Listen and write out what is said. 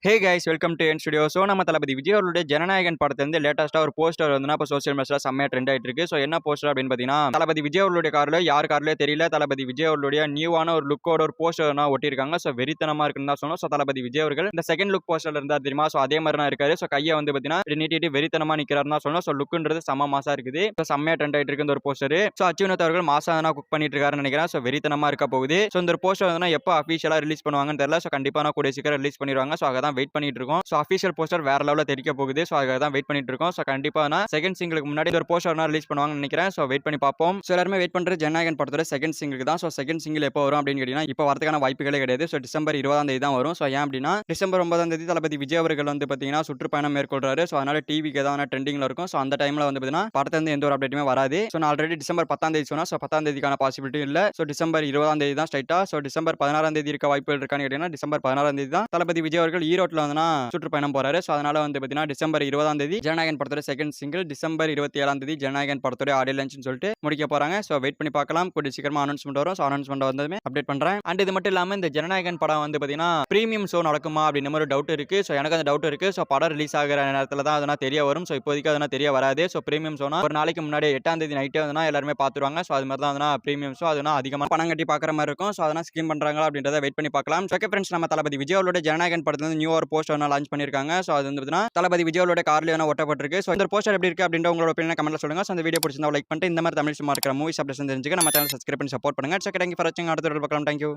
Hey guys welcome to N studio. So நம்ம தளபதி விஜய் அவர்களுடைய ஜனநாயகன் படத்துலேருந்து லேட்டஸ்ட்டாக ஒரு போஸ்டர் வந்து இப்போ சோஷியல் மீடியாவில் செம்மையாக ட்ரெண்ட் ஆகிட்டு இருக்கு. ஸோ என்ன போஸ்டர் அப்படின்னு பார்த்தீங்கன்னா, தளபதி விஜய் அவர்களுடைய காரில் யார் கார்லேயே தெரியல, தளபதி விஜய் அவர்களுடைய நியூவான ஒரு லுக்கோட ஒரு போஸ்டர் ஒட்டியிருக்காங்க. ஸோ வெறித்தனமாக இருக்குன்னு தான் சொன்னோம். ஸோ தளபதி விஜய் அவர்கள் இந்த செகண்ட் லுக் போஸ்டர்ல இருந்தார் தெரியுமா? ஸோ அதே மாதிரி தான் இருக்காரு. ஸோ கையை வந்து பார்த்தீங்கன்னா நீட்டிட்டு வெறித்தனமாக நிற்கிறாருன்னு தான் சொன்னோம். ஸோ லுக்குன்றது செம்ம மாசா இருக்குது. ஸோ செம்மையாக ட்ரெண்ட் ஆகிட்டு இருக்கு இந்த ஒரு போஸ்டர். ஸோ அச்சுவினத் அவர்கள் மாசா தான் குக் பண்ணிட்டு இருக்காருன்னு நினைக்கிறேன். ஸோ வெறித்தனமாக இருக்க போகுது. ஸோ இந்த போஸ்டர் வந்து எப்போ அஃபிஷியலாக ரிலீஸ் பண்ணுவாங்கன்னு தெரியல. ஸோ கண்டிப்பாக நான் கூடிய சீக்கிரம் ரிலீஸ் பண்ணிடுவாங்க. ஸோ அதான் வெயிட் பண்ணிட்டு இருக்கோம். ஸோ அஃபிஷியல் போஸ்டர் வேற லெவலில் தெரிக்க போகுது. ஸோ அதுக்காக தான் வெயிட் பண்ணிட்டு இருக்கோம். ஸோ கண்டிப்பாக நான் செகண்ட் சிங்கிளுக்கு முன்னாடி ஒரு போஸ்டர் ரிலீஸ் பண்ணுவாங்கன்னு நினைக்கிறேன். ஸோ வெயிட் பண்ணி பார்ப்போம். ஸோ எல்லாருமே வெயிட் பண்ணுற ஜனநாயகன் படத்தோட செகண்ட் சிங்கிளுக்கு தான். ஸோ செகண்ட் சிங்கிள் எப்போ வரும் அப்படின்னு கேட்டீங்கன்னா, இப்போ வரதுக்கான வாய்ப்புகளே கிடையாது. ஸோ டிசம்பர் 20ஆம் தேதி தான் வரும். ஸோ ஏன் அப்படின்னா டிசம்பர் 9ஆம் தேதி தளபதி விஜய் அவர்கள் வந்து பார்த்தீங்கன்னா சுற்றுப்பயணம் மேற்கொள்றாரு. ஸோ அதனால டிவிக்கு ஏதாவது ட்ரெண்டிங்ல இருக்கும். ஸோ அந்த டைம்ல வந்து பார்த்தீங்கன்னா படத்துல இருந்து எந்த ஒரு அப்டேட்டுமே வராது. ஸோ நான் ஆல்ரெடி டிசம்பர் 10ஆம் தேதி சொன்னா. ஸோ 10ஆம் தேதிக்கான பாசிபிலிட்டி இல்லை. ஸோ டிசம்பர் 20ஆம் தேதி தான் ஸ்ட்ரைட்டா. ஸோ டிசம்பர் 16ஆம் தேதி இருக்க வாய்ப்புகள் இருக்கான்னு கேட்டீங்கன்னா, டிசம்பர் 16ஆம் தேதி தான் தளபதி விஜய் அவர்கள் ஈரோட்டில் வந்து சுற்றுப்பயணம் போறாரு. ஸோ அதனால வந்து பார்த்தீங்கன்னா டிசம்பர் 20ஆம் தேதி ஜனநாயகன் படத்தோட செகண்ட் சிங்கிள், டிசம்பர் 27ஆம் தேதி ஜனநாயகன் படத்தோட ஆடியோ லான்ச்னு சொல்லிட்டு முடிக்க போறாங்க. ஸோ வெயிட் பண்ணி பார்க்கலாம். கூடிய சீக்கிரமா அனௌன்ஸ்மெண்ட் வரும். ஸோ அனௌன்ஸ்மெண்ட் வந்ததுமே அப்டேட் பண்றேன். அண்ட் இது மட்டும் இல்லாம இந்த ஜனநாயகன் படம் வந்து பார்த்தீங்கன்னா பிரீமியம் ஷோ நடக்குமா அப்படின்னு ஒரு டவுட் இருக்கு. ஸோ எனக்கு அந்த டவுட் இருக்கு. ஸோ படம் ரிலீஸ் ஆகிற நேரத்தில் தான் அதெல்லாம் தெரிய வரும். ஸோ இப்போதைக்கு அதெல்லாம் தெரிய வராது. ஸோ பிரீமியம் ஷோனா ஒரு நாளைக்கு முன்னாடி 8ஆம் தேதி நைட்டே வந்து எல்லாருமே பார்த்துருவாங்க. ஸோ அது மாதிரி தான் பிரீமியம் ஷோ. அதுனா அதிகமாக பணம் கட்டி பார்க்குற மாதிரி இருக்கும். ஸோ அதெல்லாம் ஸ்கீம் பண்றாங்களா அப்படின்றத வெயிட் பண்ணி பார்க்கலாம். ஓகே ஃப்ரெண்ட்ஸ், நம்ம தளபதி விஜய் அவரோட ஜனநாயகன் படத்துல நியூ ஒரு போஸ்டர் லான்ச் பண்ணிருக்காங்க. ஸோ அது வந்து தளபதி விஜய் அவரோட கார்ல ஒட்டப்பட்டிருக்கு. ஸோ இந்த போஸ்டர் எப்படி இருக்கு அப்படின்ற உங்களோட ஒப்பீனியனை கமெண்ட்ல சொல்லுங்க. ஸோ இந்த வீடியோ பிடிச்சிருந்தா லைக் பண்ணிட்டு இந்த மாதிரி தமிழ் சினிமா இருக்கிற மூவிஸ் அப்டேட்ஸ் தெரிஞ்சுக்க நம்ம சேனல் சப்ஸ்கிரைப் பண்ணி சப்போர்ட் பண்ணுங்க. ஸோ தேங்க்யூ ஃபார் வாட்சிங். அடுத்த வீடியோல பார்க்கலாம். தேங்க்யூ.